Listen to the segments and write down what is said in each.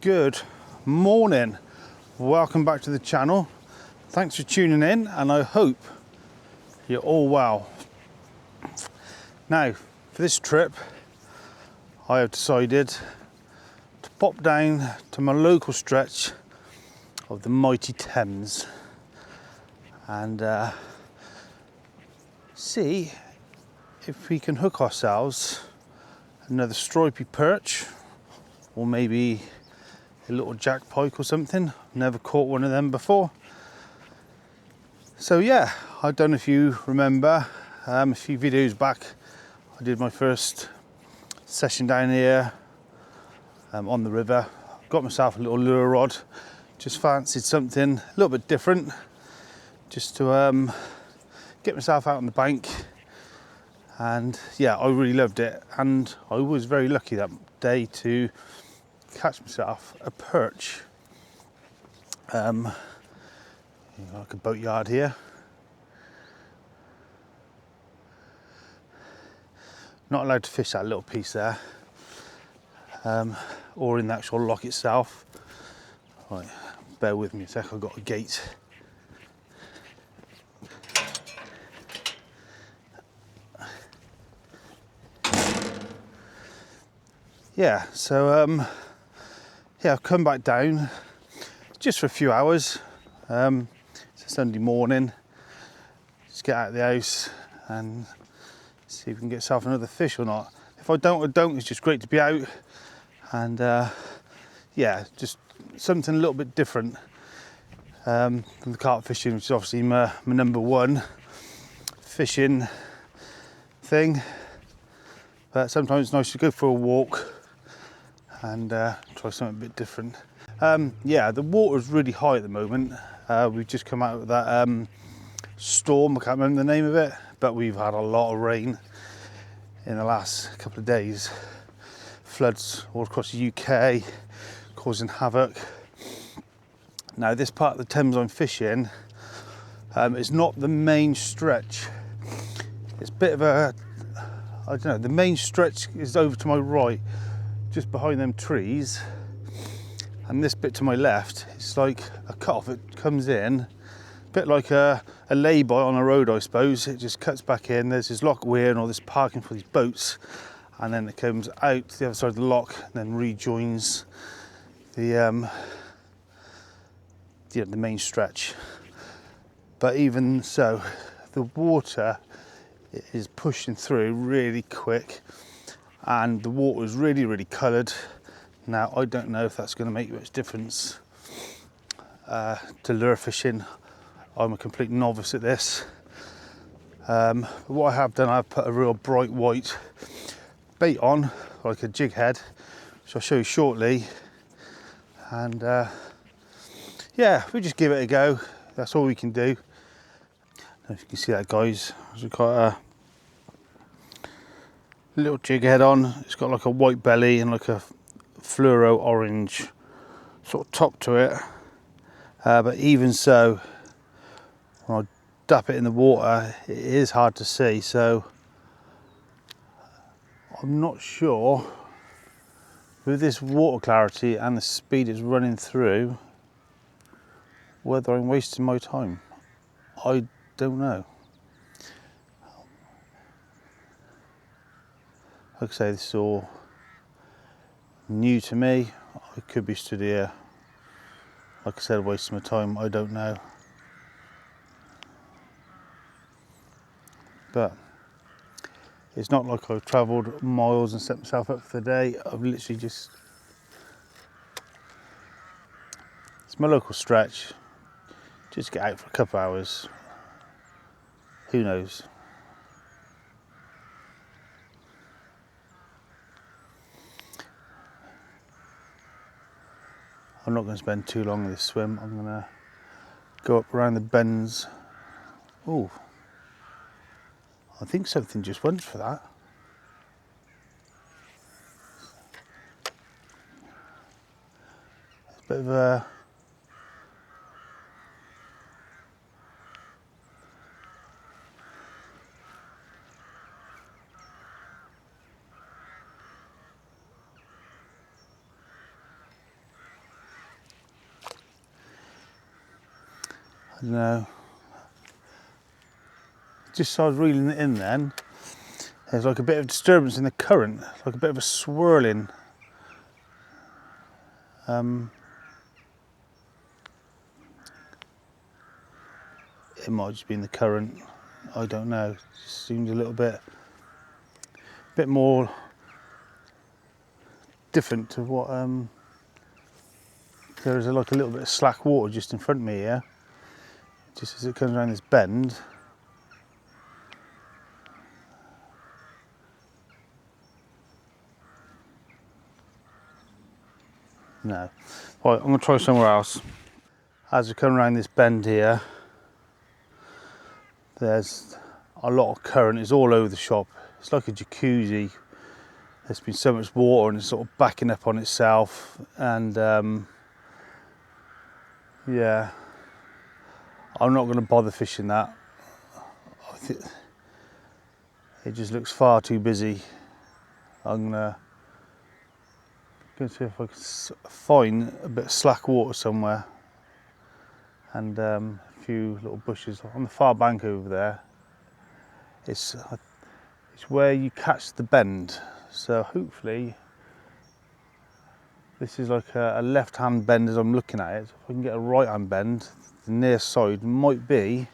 Good morning, welcome back to the channel. Thanks for tuning in and I hope you're all well. Now for this trip I have decided to pop down to my local stretch of the mighty Thames and see if we can hook ourselves another stripy perch or maybe a little jack pike or something. Never caught one of them before. So yeah, I don't know if you remember a few videos back I did my first session down here on the river. Got myself a little lure rod, just fancied something a little bit different just to get myself out on the bank, and yeah, I really loved it and I was very lucky that day to catch myself a perch. Like a boatyard here. Not allowed to fish that little piece there, or in the actual lock itself. Right, bear with me a sec, I've got a gate. Yeah, so yeah, I've come back down just for a few hours. It's a Sunday morning. Just get out of the house and see if we can get ourselves another fish or not. If I don't, I don't. It's just great to be out and yeah, just something a little bit different from the carp fishing, which is obviously my number one fishing thing. But sometimes it's nice to go for a walk and try something a bit different. Yeah, the water's really high at the moment. We've just come out of that storm, I can't remember the name of it, but we've had a lot of rain in the last couple of days. Floods all across the UK, causing havoc. Now this part of the Thames I'm fishing is not the main stretch. It's a bit of a, I don't know, the main stretch is over to my right, just behind them trees. And this bit to my left, it's like a cut-off. It comes in, a bit like a lay-by on a road, I suppose. It just cuts back in. There's this lock weir and all this parking for these boats, and then it comes out to the other side of the lock and then rejoins the main stretch. But even so, the water is pushing through really quick, and the water is really, really coloured. Now, I don't know if that's going to make much difference to lure fishing. I'm a complete novice at this. But what I have done, I've put a real bright white bait on, like a jig head, which I'll show you shortly. And yeah, we just give it a go. That's all we can do. I don't know if you can see that, guys. We've got a little jig head on. It's got like a white belly and like a fluoro orange sort of top to it, but even so, when I dip it in the water, it is hard to see. So I'm not sure, with this water clarity and the speed it's running through, whether I'm wasting my time. I don't know. Like I say, this is all new to me. I could be stood here, like I said, wasting my time. I don't know. But it's not like I've travelled miles and set myself up for the day. I've literally just, it's my local stretch. Just get out for a couple of hours. Who knows? I'm not going to spend too long with this swim. I'm going to go up around the bends. Oh, I think something just went for that. It's a bit of a I don't know. Just so I was reeling it in then, there's like a bit of disturbance in the current, like a bit of a swirling. It might just be in the current, I don't know. It just seems a little bit more different to what, there is like a little bit of slack water just in front of me here, just as it comes around this bend. No. Right, I'm going to try somewhere else. As we come around this bend here, there's a lot of current. It's all over the shop. It's like a jacuzzi. There's been so much water and it's sort of backing up on itself. And yeah, I'm not going to bother fishing that. It just looks far too busy. I'm going to see if I can find a bit of slack water somewhere, and a few little bushes on the far bank over there. It's where you catch the bend, so hopefully this is like a left-hand bend as I'm looking at it. If I can get a right-hand bend, the near side might be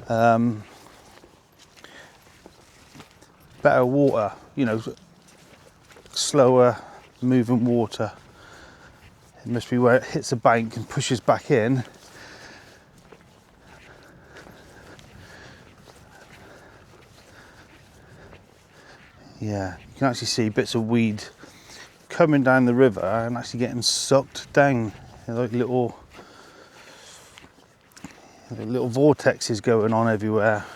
better water, you know, slower moving water. It must be where it hits a bank and pushes back in. Yeah, you can actually see bits of weed coming down the river and actually getting sucked down. They're like little vortexes going on everywhere.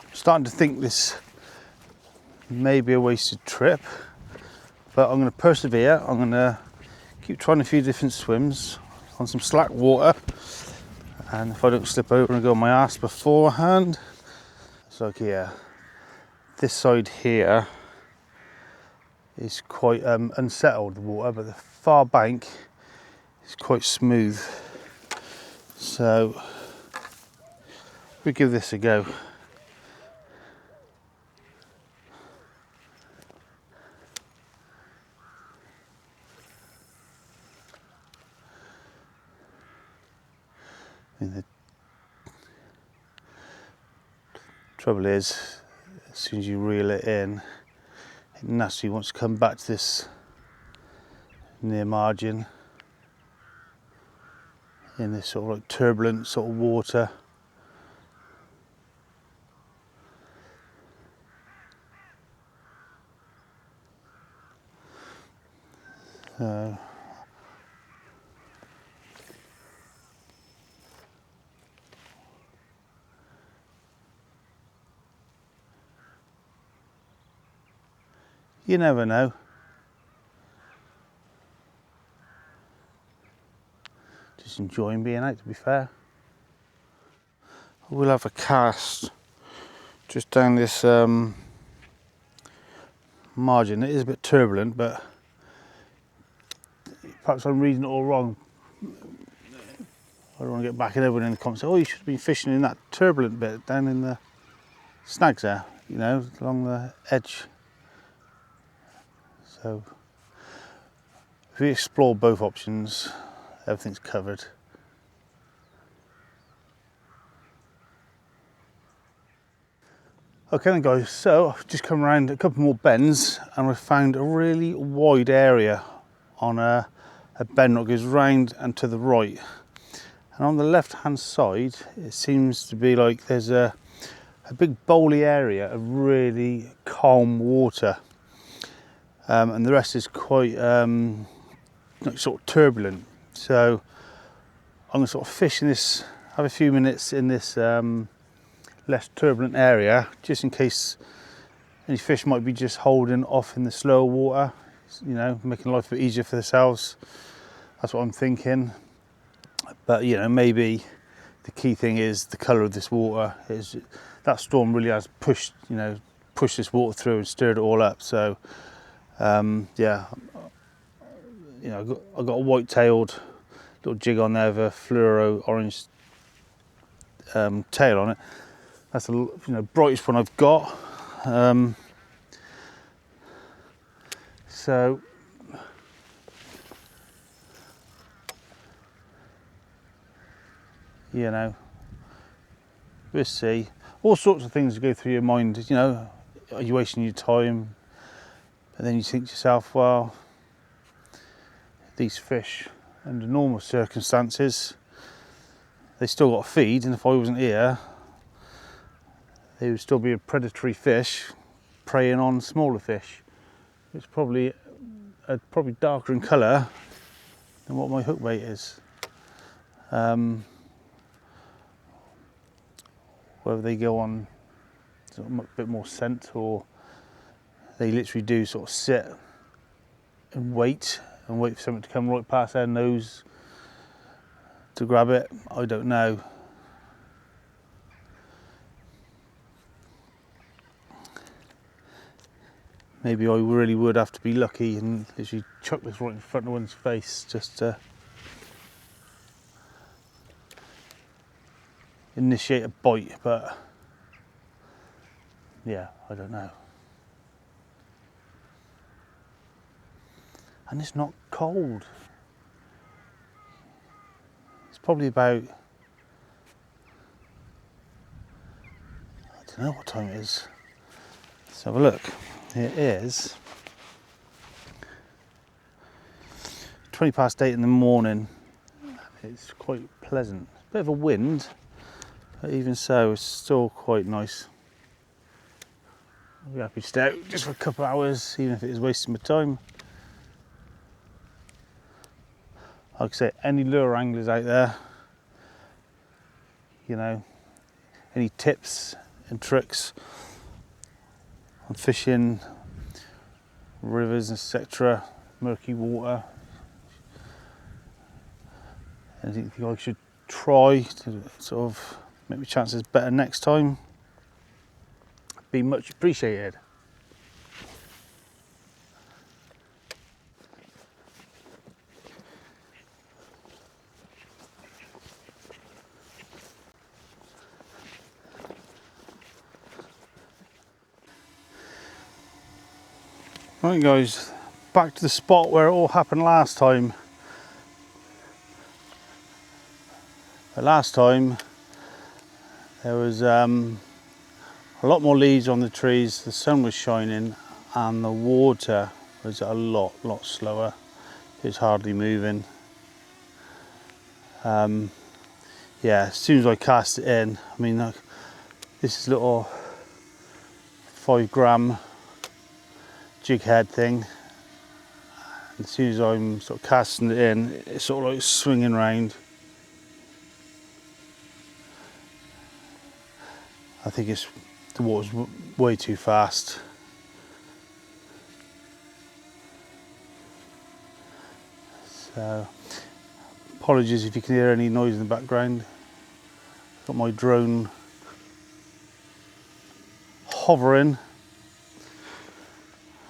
I'm starting to think this may be a wasted trip, but I'm going to persevere. I'm going to keep trying a few different swims on some slack water, and if I don't slip over and go on my ass beforehand. It's like, yeah, this side here is quite unsettled, the water, but the far bank is quite smooth. So we give this a go. The trouble is, as soon as you reel it in, it naturally wants to come back to this near margin in this sort of like turbulent sort of water. So you never know. Just enjoying being out, to be fair. We'll have a cast just down this margin. It is a bit turbulent, but perhaps I'm reading it all wrong. I don't want to get back at everyone in the comments. Oh, you should have been fishing in that turbulent bit down in the snags there, you know, along the edge. So if we explore both options, everything's covered. Okay then guys, so I've just come around a couple more bends and I've found a really wide area on a bend that goes round and to the right. And on the left hand side, it seems to be like there's a big bowly area of really calm water. And the rest is quite sort of turbulent. So I'm going to sort of fish in this, have a few minutes in this less turbulent area, just in case any fish might be just holding off in the slower water, you know, making life a bit easier for themselves. That's what I'm thinking. But you know, maybe the key thing is the colour of this water. Is that storm really has pushed this water through and stirred it all up. So yeah, you know, I've got a white-tailed little jig on there with a fluoro orange tail on it. That's the brightest one I've got. So you know, we'll see. All sorts of things go through your mind. You know, are you wasting your time? And then you think to yourself, well, these fish, under normal circumstances, they still got to feed, and if I wasn't here, they would still be a predatory fish preying on smaller fish. It's probably darker in colour than what my hook bait is. Whether they go on sort of a bit more scent, or they literally do sort of sit and wait for something to come right past their nose to grab it, I don't know. Maybe I really would have to be lucky and literally chuck this right in front of one's face just to initiate a bite, but yeah, I don't know. And it's not cold. It's probably about, I don't know what time it is. Let's have a look. It is 20 past 8 in the morning. It's quite pleasant. A bit of a wind, but even so, it's still quite nice. I'll be happy to stay out just for a couple of hours, even if it is wasting my time. Like I say, any lure anglers out there, you know, any tips and tricks on fishing rivers, etc., murky water, anything you think I should try to sort of make my chances better next time, be much appreciated. Right guys, back to the spot where it all happened last time. Last time there was a lot more leaves on the trees, the sun was shining, and the water was a lot slower. It was hardly moving. Yeah, as soon as I cast it in, I mean, this is a little 5 gram jig head thing. And as soon as I'm sort of casting it in, it's sort of like swinging round. I think the water's way too fast. So, apologies if you can hear any noise in the background. Got my drone hovering.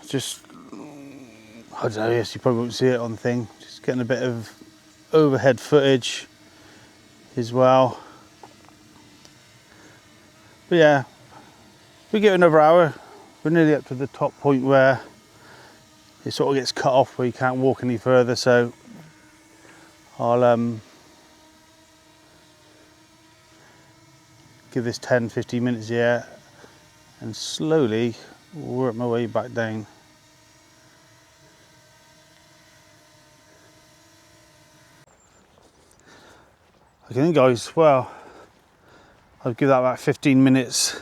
Just, I don't know, yes, you probably won't see it on the thing. Just getting a bit of overhead footage as well. But yeah, we get another hour. We're nearly up to the top point where it sort of gets cut off, where you can't walk any further. So I'll give this 10-15 minutes here and slowly work my way back down. Okay then guys, well, I'll give that about 15 minutes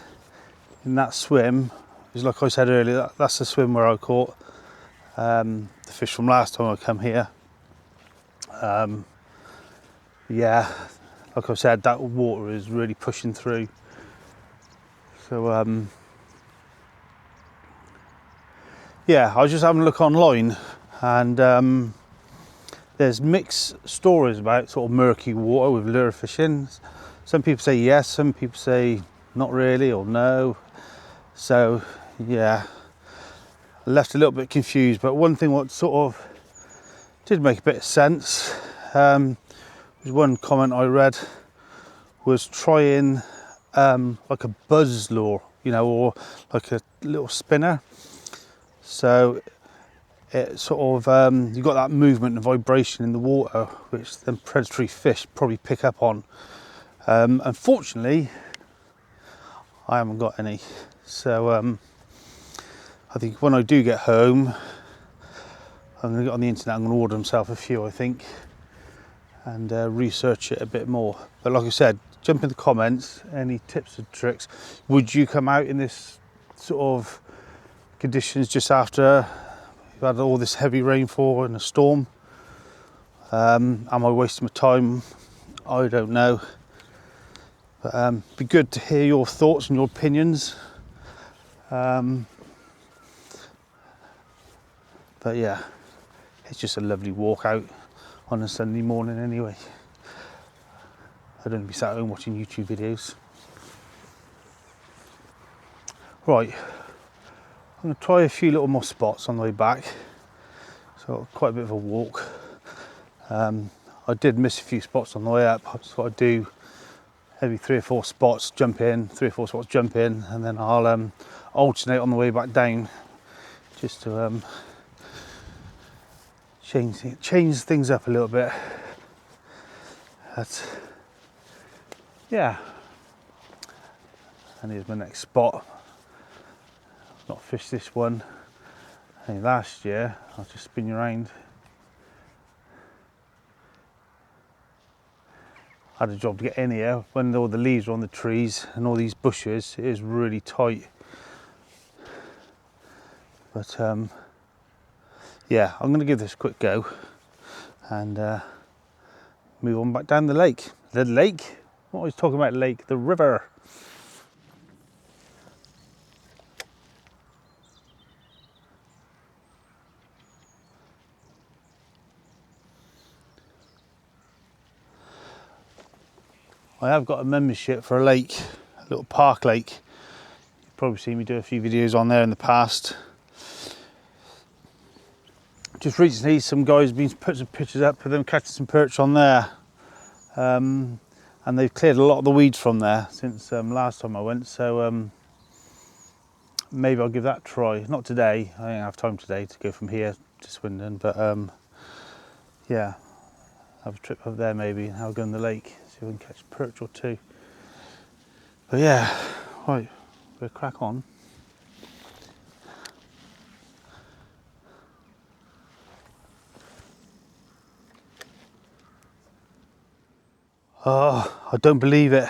in that swim. Because like I said earlier, that's the swim where I caught the fish from last time I come here. Yeah, like I said, that water is really pushing through. So yeah, I was just having a look online, and there's mixed stories about sort of murky water with lure fishing. Some people say yes, some people say not really, or no. So yeah, left a little bit confused. But one thing what sort of Did make a bit of sense. There's one comment I read was trying like a buzz lure, you know, or like a little spinner. So it sort of, you've got that movement and vibration in the water, which then predatory fish probably pick up on. Unfortunately, I haven't got any. So I think when I do get home, I'm going to get on the internet, I'm going to order myself a few, I think, and research it a bit more. But like I said, jump in the comments, any tips and tricks. Would you come out in this sort of conditions just after you've had all this heavy rainfall and a storm? Am I wasting my time? I don't know. But be good to hear your thoughts and your opinions. But yeah, it's just a lovely walk out on a Sunday morning anyway. I don't be sat at home watching YouTube videos. Right, I'm going to try a few little more spots on the way back. So quite a bit of a walk. I did miss a few spots on the way up, so I do maybe 3 or 4 spots, jump in, 3 or 4 spots, jump in, and then I'll alternate on the way back down, just to change things up a little bit. But yeah, and here's my next spot. I've not fished this one. I think last year, I'll just spin you around. I had a job to get in here when all the leaves are on the trees and all these bushes. It is really tight. But yeah, I'm going to give this a quick go and move on back down the lake. The lake? What was I talking about? Lake? The river. I have got a membership for a lake, a little park lake. You've probably seen me do a few videos on there in the past. Just recently, some guys have been put some pictures up of them catching some perch on there. And they've cleared a lot of the weeds from there since last time I went. So maybe I'll give that a try. Not today, I don't have time today to go from here to Swindon. But yeah, have a trip up there maybe and have a go in the lake. See if we can catch a perch or two. But yeah, right, we'll crack on. Oh, I don't believe it.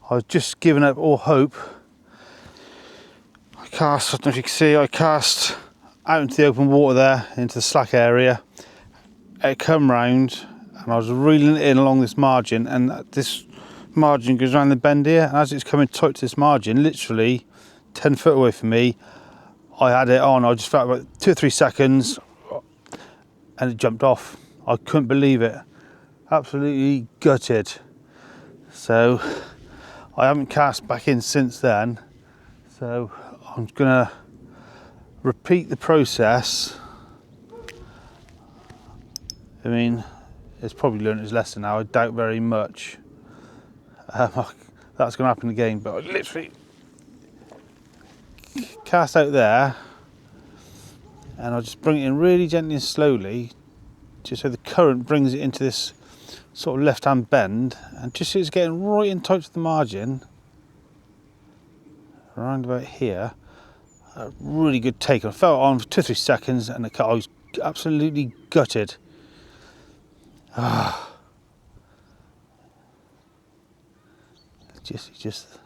I was just giving up all hope. I don't know if you can see, I cast out into the open water there, into the slack area. It come round and I was reeling it in along this margin, and this margin goes around the bend here, and as it's coming tight to this margin, literally 10 foot away from me, I had it on. I just felt about 2 or 3 seconds and it jumped off. I couldn't believe it. Absolutely gutted. So I haven't cast back in since then, so I'm gonna repeat the process. I mean, it's probably learned its lesson now. I doubt very much that's gonna happen again, but I literally cast out there and I'll just bring it in really gently and slowly, just so the current brings it into this sort of left hand bend, and just as it's getting right in tight to the margin, around about here, a really good take. I felt it on for 2 or 3 seconds and I was absolutely gutted. Just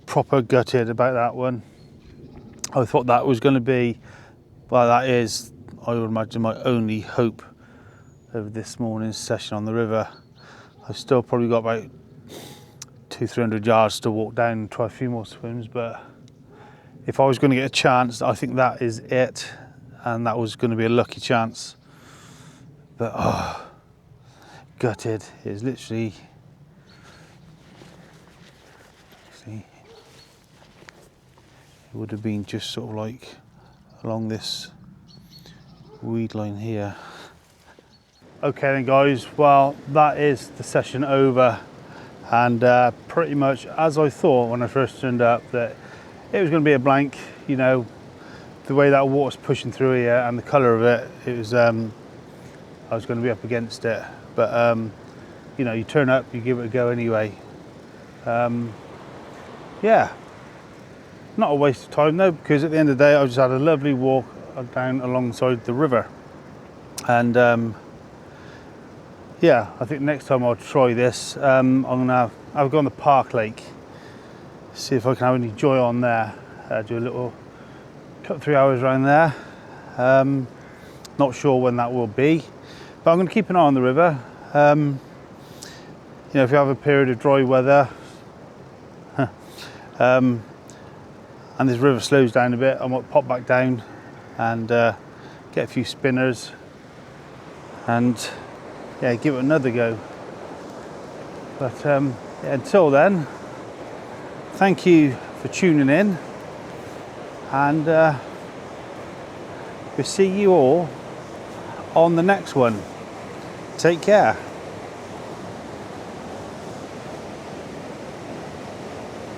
proper gutted about that one. I thought that was going to be, well, that is, I would imagine, my only hope of this morning's session on the river. I've still probably got about 200-300 yards to walk down and try a few more swims, but if I was going to get a chance, I think that is it, and that was going to be a lucky chance. But gutted. It's literally, see, would have been just sort of like along this weed line here. Okay then guys, well that is the session over, and pretty much as I thought when I first turned up, that it was going to be a blank. You know, the way that water's pushing through here and the colour of it, it was I was going to be up against it, but you know, you turn up, you give it a go anyway. Yeah, not a waste of time though, because at the end of the day I just had a lovely walk down alongside the river, and yeah, I think next time I'll try this. I'm gonna have a go on the Park Lake, see if I can have any joy on there. Do a little cut 3 hours around there. Not sure when that will be, but I'm going to keep an eye on the river. You know, if you have a period of dry weather and this river slows down a bit, I might pop back down and get a few spinners and yeah, give it another go. But yeah, until then, thank you for tuning in, and we'll see you all on the next one. Take care.